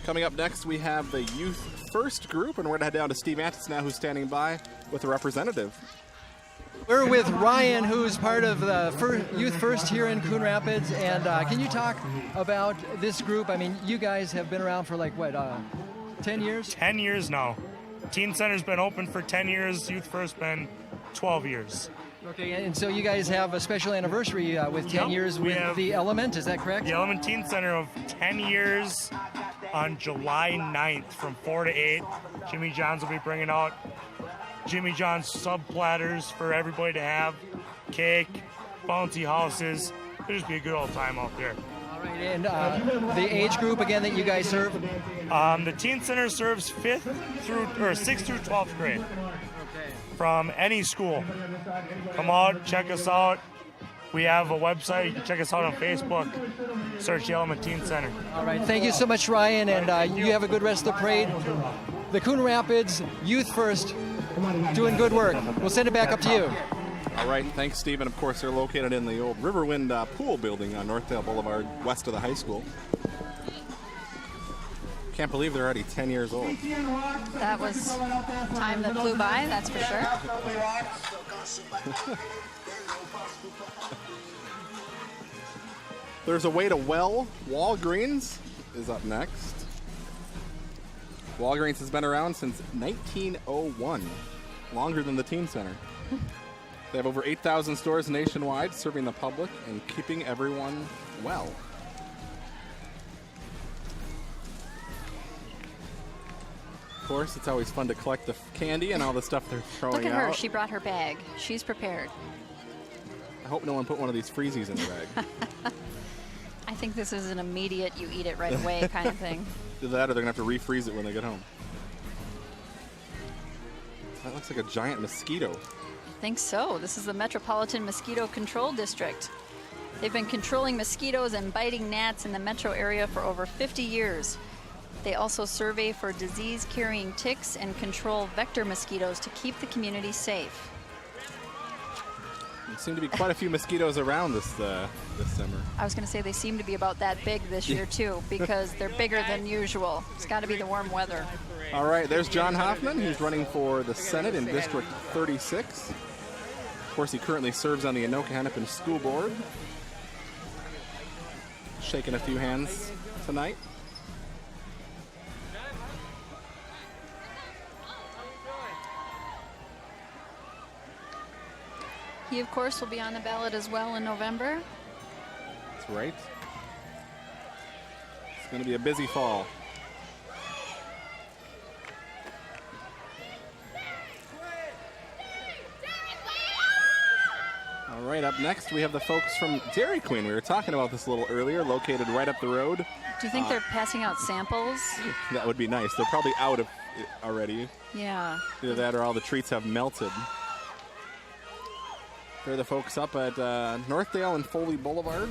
Coming up next, we have the Youth First group, and we're going to head down to Steve Antis now, who's standing by with a representative. We're with Ryan, who's part of the Youth First here in Coon Rapids. And can you talk about this group? I mean, you guys have been around for like, what, 10 years? 10 years now. Teen Center's been open for 10 years. Youth First been 12 years. Okay, and so you guys have a special anniversary with 10 years with the Element, is that correct? The Element Teen Center of 10 years on July 9th from 4 to 8. Jimmy John's will be bringing out Jimmy John's sub platters for everybody to have, cake, bouncy houses. It'll just be a good old time out there. All right, and the age group again that you guys serve? The Teen Center serves 6th through 12th grade. From any school. Come out, check us out. We have a website. You can check us out on Facebook. Search the Element Teen Center. All right, thank you so much, Ryan, and you have a good rest of the parade. The Coon Rapids Youth First, doing good work. We'll send it back up to you. All right, thanks, Steve. And of course, they're located in the old Riverwind pool building on Northdale Boulevard, west of the high school. Can't believe they're already 10 years old. That was time that flew by, that's for sure. There's a way to well. Walgreens is up next. Walgreens has been around since 1901, longer than the Teen Center. They have over 8,000 stores nationwide, serving the public and keeping everyone well. Of course, it's always fun to collect the candy and all the stuff they're throwing out. Look at her, she brought her bag. She's prepared. I hope no one put one of these freezies in the bag. I think this is an immediate, you eat it right away kind of thing. Do that or they're going to have to refreeze it when they get home. That looks like a giant mosquito. I think so. This is the Metropolitan Mosquito Control District. They've been controlling mosquitoes and biting gnats in the metro area for over 50 years. They also survey for disease-carrying ticks and control vector mosquitoes to keep the community safe. There seem to be quite a few mosquitoes around this summer. I was going to say they seem to be about that big this year too, because they're bigger than usual. It's got to be the warm weather. All right, there's John Hoffman. He's running for the Senate in District 36. Of course, he currently serves on the Anoka Hennepin School Board. Shaking a few hands tonight. He, of course, will be on the ballot as well in November. That's right. It's going to be a busy fall. All right, up next we have the folks from Dairy Queen. We were talking about this a little earlier, located right up the road. Do you think they're passing out samples? That would be nice. They're probably out of it already. Yeah. Either that or all the treats have melted. They're the folks up at Northdale and Foley Boulevard.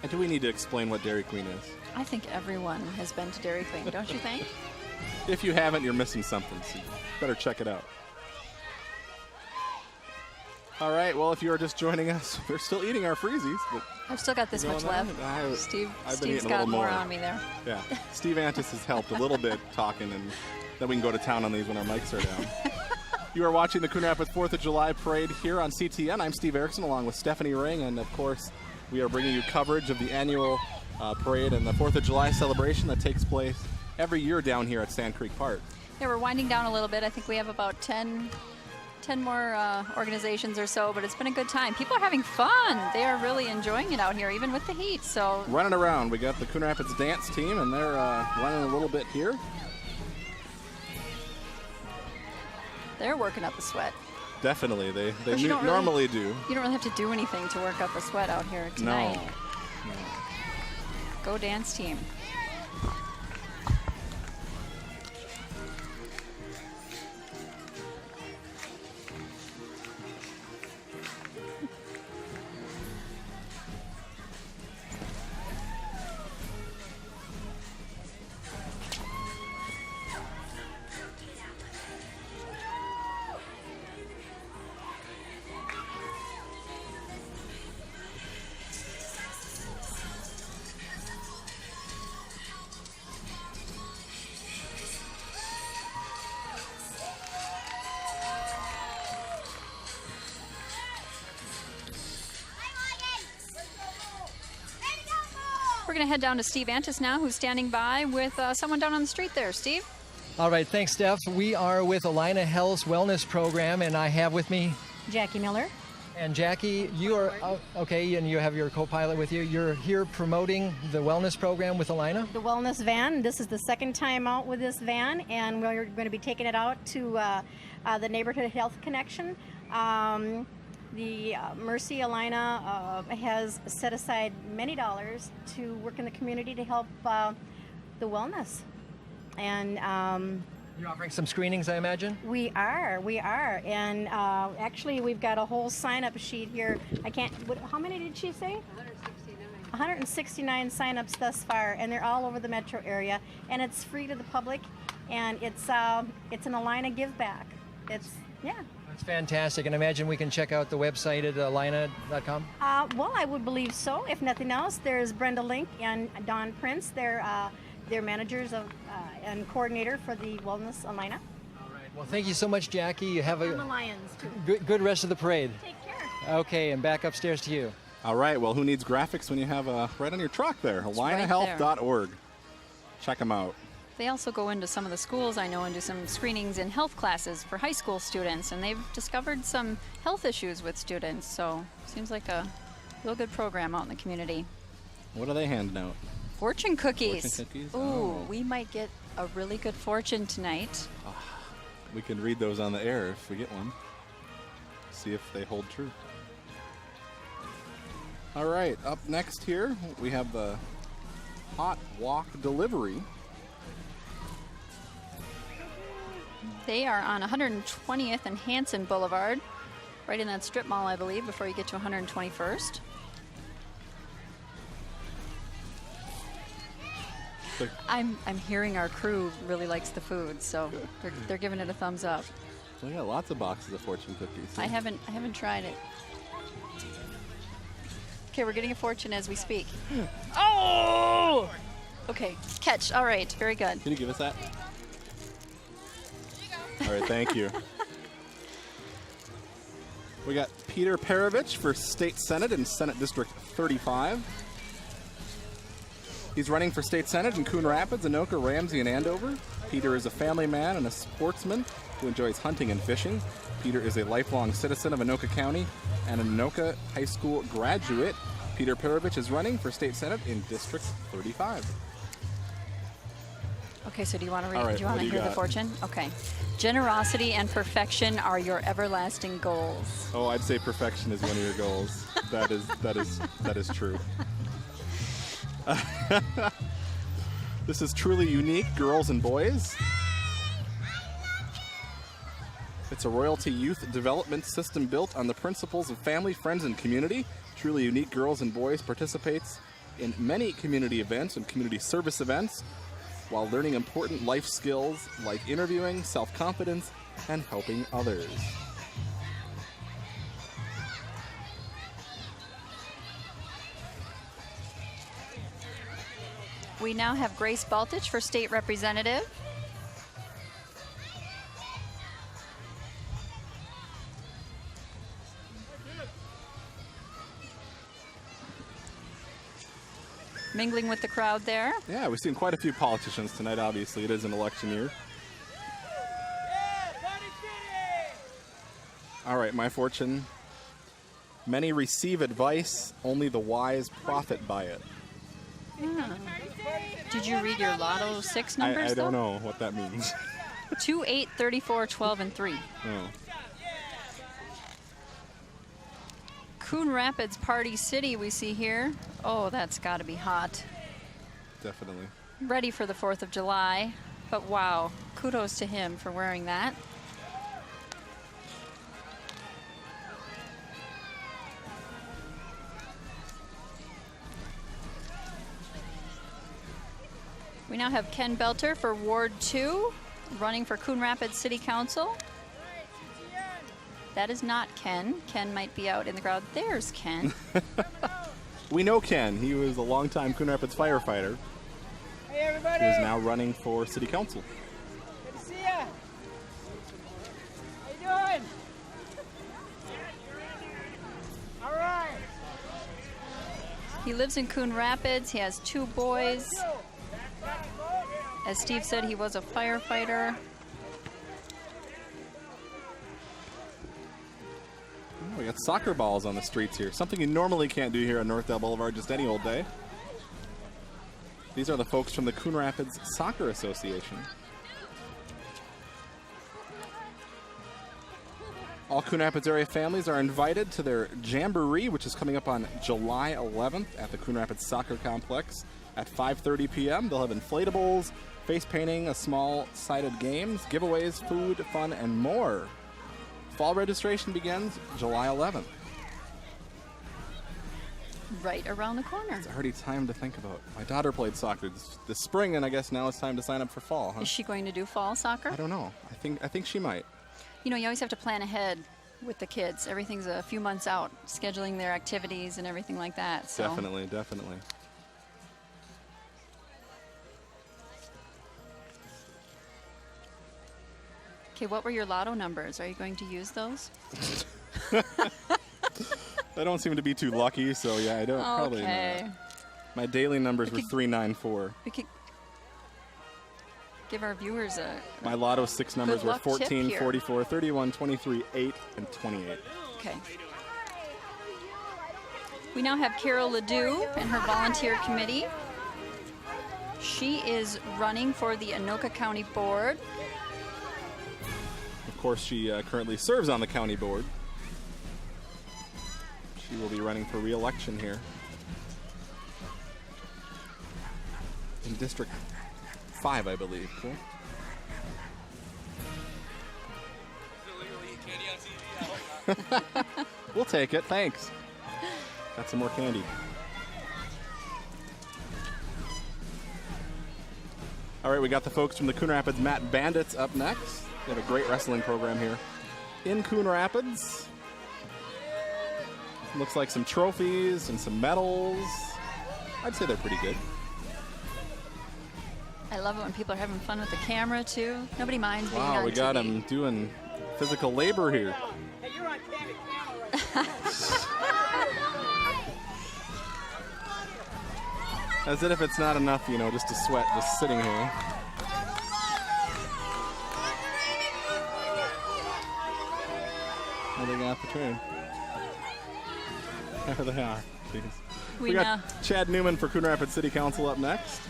And do we need to explain what Dairy Queen is? I think everyone has been to Dairy Queen, don't you think? If you haven't, you're missing something, so you better check it out. All right, well, if you are just joining us, we're still eating our freezies. But I've still got this much left. Steve's got more on me there. Yeah, Steve Antis has helped a little bit talking, and then we can go to town on these when our mics are down. You are watching the Coon Rapids 4th of July Parade here on CTN. I'm Steve Erickson along with Stephanie Ring, and of course, we are bringing you coverage of the annual parade and the 4th of July celebration that takes place every year down here at Sand Creek Park. Yeah, we're winding down a little bit. I think we have about 10 more organizations or so, but it's been a good time. People are having fun. They are really enjoying it out here, even with the heat. So running around, we got the Coon Rapids dance team, and they're running a little bit here. They're working up a sweat. Definitely, they But normally do. You don't really have to do anything to work up a sweat out here tonight. No. Go dance team. We're going to head down to Steve Antis now, who's standing by with someone down on the street there. Steve? All right, thanks, Steph. We are with Alina Health's Wellness Program, and I have with me Jackie Miller. And Jackie, you are okay, and you have your co-pilot with you. You're here promoting the wellness program with Alina? The wellness van. This is the second time out with this van, and we're going to be taking it out to the Neighborhood Health Connection. The Mercy Alina has set aside many dollars to work in the community to help the wellness. And you're offering some screenings, I imagine? We are. And actually, we've got a whole sign-up sheet here. How many did she say? 169 sign-ups thus far, and they're all over the metro area. And it's free to the public, and it's an Alina give back. It's fantastic, and I imagine we can check out the website at alina.com? Well, I would believe so. If nothing else, there's Brenda Link and Don Prince. They're managers of and coordinator for the Wellness Alina. All right. Well, thank you so much, Jackie. You have and the Lions, too. good rest of the parade. Take care. Okay, and back upstairs to you. All right. Well, who needs graphics when you have right on your truck there? AlinaHealth.org. Check them out. They also go into some of the schools, I know, and do some screenings in health classes for high school students, and they've discovered some health issues with students, so seems like a real good program out in the community. What are they handing out? Fortune cookies. Fortune cookies? Ooh, we might get a really good fortune tonight. We can read those on the air if we get one. See if they hold true. All right, up next here, we have the Hot Walk Delivery. They are on 120th and Hanson Boulevard, right in that strip mall, I believe, before you get to 121st. I'm hearing our crew really likes the food, so they're giving it a thumbs up. We got lots of boxes of Fortune 50s. I haven't tried it. Okay, we're getting a fortune as we speak. Oh! Okay, catch. All right, very good. Can you give us that? All right, thank you. We got Peter Perovich for State Senate in Senate District 35. He's running for State Senate in Coon Rapids, Anoka, Ramsey, and Andover. Peter is a family man and a sportsman who enjoys hunting and fishing. Peter is a lifelong citizen of Anoka County and an Anoka High School graduate. Peter Perovich is running for State Senate in District 35. Okay, so do you want to read? All right, do you want what to do you hear the got? fortune? Okay. Generosity and perfection are your everlasting goals. Oh, I'd say perfection is one of your goals. That is true. This is truly unique, girls and boys. It's a royalty youth development system built on the principles of family, friends, and community. Truly unique, girls and boys participates in many community events and community service events while learning important life skills like interviewing, self-confidence, and helping others. We now have Grace Baltich for State Representative. Mingling with the crowd there. Yeah, we've seen quite a few politicians tonight. Obviously, it is an election year. All right, my fortune. Many receive advice, only the wise profit by it. Did you read your Lotto 6 numbers, I don't know what that means. 2, 8, 34, 12, and 3. Oh. Coon Rapids Party City we see here. Oh, that's got to be hot. Definitely. Ready for the 4th of July. But wow, kudos to him for wearing that. We now have Ken Belter for Ward 2, running for Coon Rapids City Council. That is not Ken. Ken might be out in the crowd. There's Ken. We know Ken. He was a longtime Coon Rapids firefighter. Hey, everybody. He is now running for City Council. Good to see ya. How you doing? All right. He lives in Coon Rapids. He has 2 boys. As Steve said, he was a firefighter. Oh, we got soccer balls on the streets here. Something you normally can't do here on Northdale Boulevard just any old day. These are the folks from the Coon Rapids Soccer Association. All Coon Rapids area families are invited to their Jamboree, which is coming up on July 11th at the Coon Rapids Soccer Complex at 5:30 p.m. They'll have inflatables, face painting, a small-sided games, giveaways, food, fun, and more. Fall registration begins July 11th. Right around the corner. It's already time to think about. My daughter played soccer this spring, and I guess now it's time to sign up for fall, huh? Is she going to do fall soccer? I don't know. I think she might. You know, you always have to plan ahead with the kids. Everything's a few months out, scheduling their activities and everything like that. So. Definitely, definitely. Okay, what were your Lotto numbers? Are you going to use those? I don't seem to be too lucky, so yeah, I don't probably Okay. not. My daily numbers were 394. We could give our viewers a My Lotto 6 numbers good were luck tip 14, here. 44, 31, 23, 8, and 28. Okay. We now have Carol Ledoux and her volunteer committee. She is running for the Anoka County Board. Of course, she currently serves on the county board. She will be running for re-election here in District 5, I believe. Cool. We'll take it, thanks. Got some more candy. All right, we got the folks from the Coon Rapids Matt Bandits up next. They have a great wrestling program here in Coon Rapids. Looks like some trophies and some medals. I'd say they're pretty good. I love it when people are having fun with the camera too. Nobody minds being on Wow, we got TV. them doing physical labor here. Hey, you're on candid camera right As if it's not enough, just to sweat just sitting here. What do they got the turn? There they are. Jeez. We got Chad Newman for Coon Rapids City Council up next.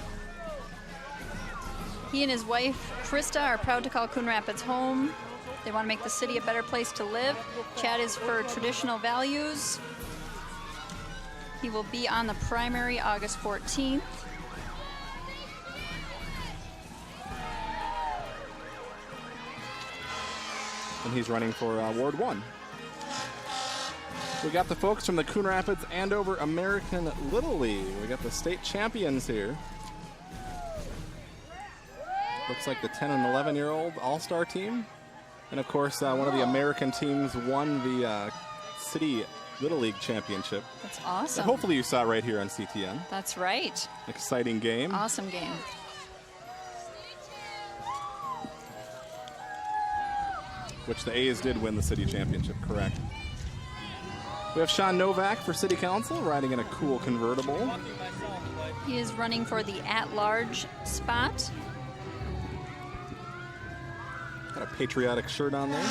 He and his wife, Krista, are proud to call Coon Rapids home. They want to make the city a better place to live. Chad is for traditional values. He will be on the primary August 14th. And he's running for Ward 1. We got the folks from the Coon Rapids Andover American Little League. We got the state champions here. Looks like the 10 and 11-year-old all-star team. And of course, one of the American teams won the City Little League Championship. That's awesome. And hopefully you saw it right here on CTN. That's right. Exciting game. Awesome game. Which the A's did win the city championship, correct. We have Sean Novak for City Council, riding in a cool convertible. He is running for the at-large spot. Got a patriotic shirt on there.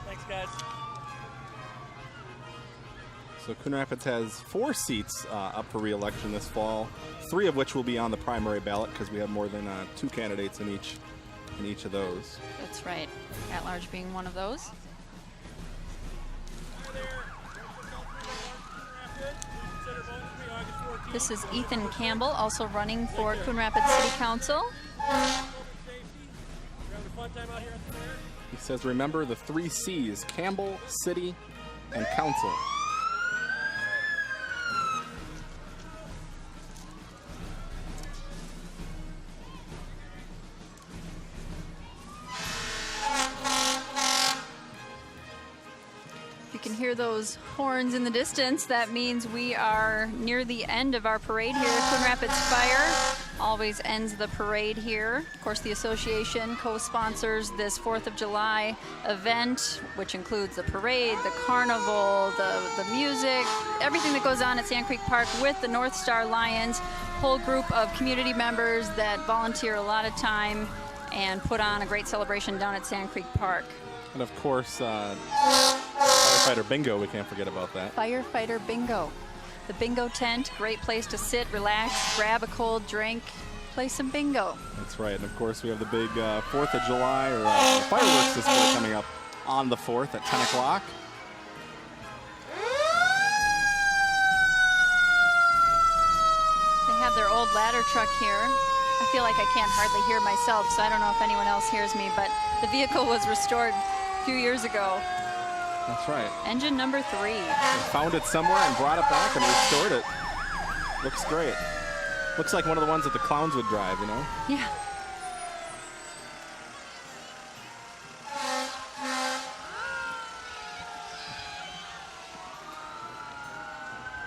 Thanks, guys. So Coon Rapids has 4 seats up for re-election this fall, 3 of which will be on the primary ballot because we have more than 2 candidates in each of those. That's right. At-large being one of those. This is Ethan Campbell, also running for Coon Rapids City Council. He says, remember the 3 C's, Campbell, City, and Council. You can hear those horns in the distance. That means we are near the end of our parade here. Coon Rapids Fire always ends the parade here. Of course, the association co-sponsors this 4th of July event, which includes the parade, the carnival, the music, everything that goes on at Sand Creek Park with the North Star Lions, whole group of community members that volunteer a lot of time and put on a great celebration down at Sand Creek Park. And of course, Firefighter Bingo, we can't forget about that. Firefighter Bingo. The bingo tent, great place to sit, relax, grab a cold drink, play some bingo. That's right. And of course, we have the big 4th of July or fireworks display coming up on the 4th at 10 o'clock. They have their old ladder truck here. I feel like I can't hardly hear myself, so I don't know if anyone else hears me, but the vehicle was restored a few years ago. That's right. Engine number 3. They found it somewhere and brought it back and restored it. Looks great. Looks like one of the ones that the clowns would drive, you know? Yeah.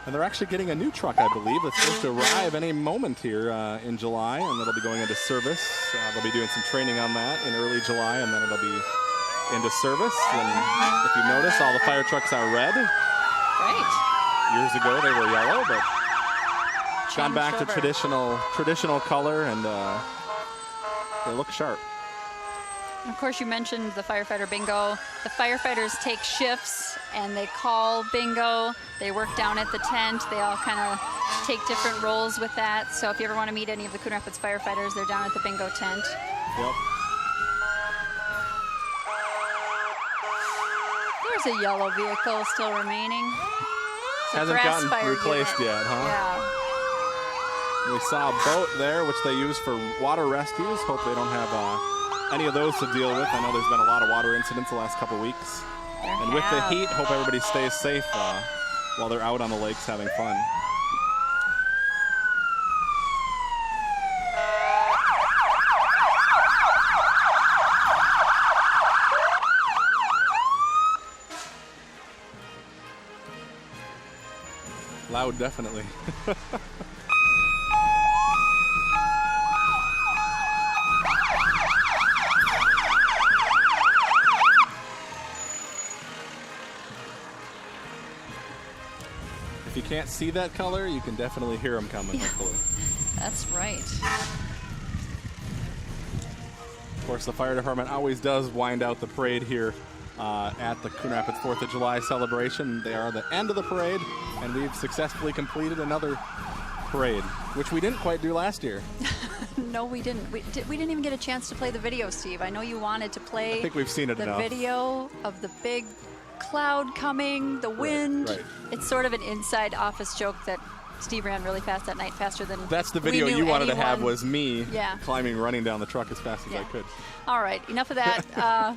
And they're actually getting a new truck, I believe, that's supposed to arrive any moment here in July, and it'll be going into service. They'll be doing some training on that in early July, and then it'll be into service. And if you notice, all the fire trucks are red. Right. Years ago, they were yellow, but gone Changed back to over. traditional color, and they look sharp. Of course, you mentioned the firefighter bingo. The firefighters take shifts and they call bingo. They work down at the tent. They all kind of take different roles with that. So if you ever want to meet any of the Coon Rapids firefighters, they're down at the bingo tent. Yep. There's a yellow vehicle still remaining. It's a Hasn't grass gotten fire replaced unit. yet, huh? Yeah. We saw a boat there, which they use for water rescues. Hope they don't have any of those to deal with. I know there's been a lot of water incidents the last couple weeks. And with the heat, hope everybody stays safe while they're out on the lakes having fun. loud, definitely. If you can't see that color, you can definitely hear them coming, hopefully. That's right. Of course, the fire department always does wind out the parade here at the Coon Rapids 4th of July celebration. They are the end of the parade, and we've successfully completed another parade, which we didn't quite do last year. No, we didn't. We didn't even get a chance to play the video, Steve. I know you wanted to play I think we've seen it the enough. video of the big cloud coming, the wind. Right. It's sort of an inside office joke that Steve ran really fast that night, faster than That's the we video knew you wanted to anyone. have, was me Yeah. running down the truck as fast as I could. All right, enough of that.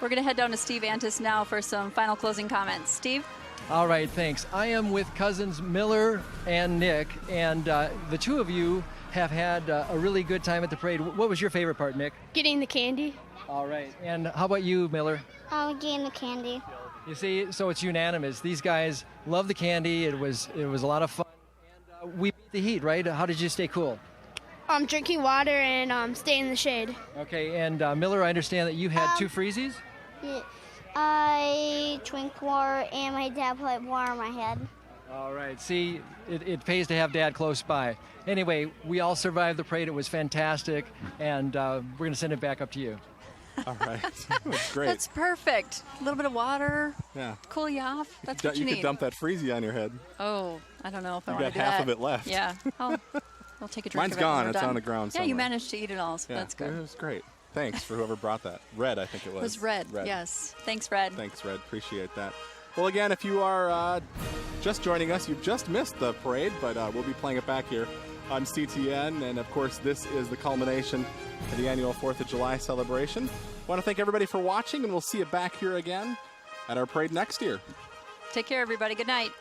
We're going to head down to Steve Antis now for some final closing comments. Steve? All right, thanks. I am with cousins Miller and Nick, and the two of you have had a really good time at the parade. What was your favorite part, Nick? Getting the candy. All right, and how about you, Miller? Getting the candy. You see, so it's unanimous. These guys love the candy. It was a lot of fun, and we beat the heat, right? How did you stay cool? Drinking water and staying in the shade. Okay, and Miller, I understand that you had two freezies? Yeah. I drink water and my dad put water on my head. All right. See, it pays to have Dad close by. Anyway, we all survived the parade. It was fantastic, and we're going to send it back up to you. All right. That's great. That's perfect. A little bit of water. Yeah. Cool you off. That's what you You need. could dump that freezy on your head. Oh, I don't know if I You want got to do half that. of it left. Yeah. I'll take a drink Mine's of it when gone. we're It's done. on the ground Yeah, you somewhere. managed to eat it all, so Yeah, that's good. It was great. Thanks for whoever brought that. Red, I think it was. It was Red. Yes. Thanks, Red. Thanks, Red. Appreciate that. Well, again, if you are just joining us, you've just missed the parade, but we'll be playing it back here on CTN. And, of course, this is the culmination of the annual 4th of July celebration. I want to thank everybody for watching, and we'll see you back here again at our parade next year. Take care, everybody. Good night.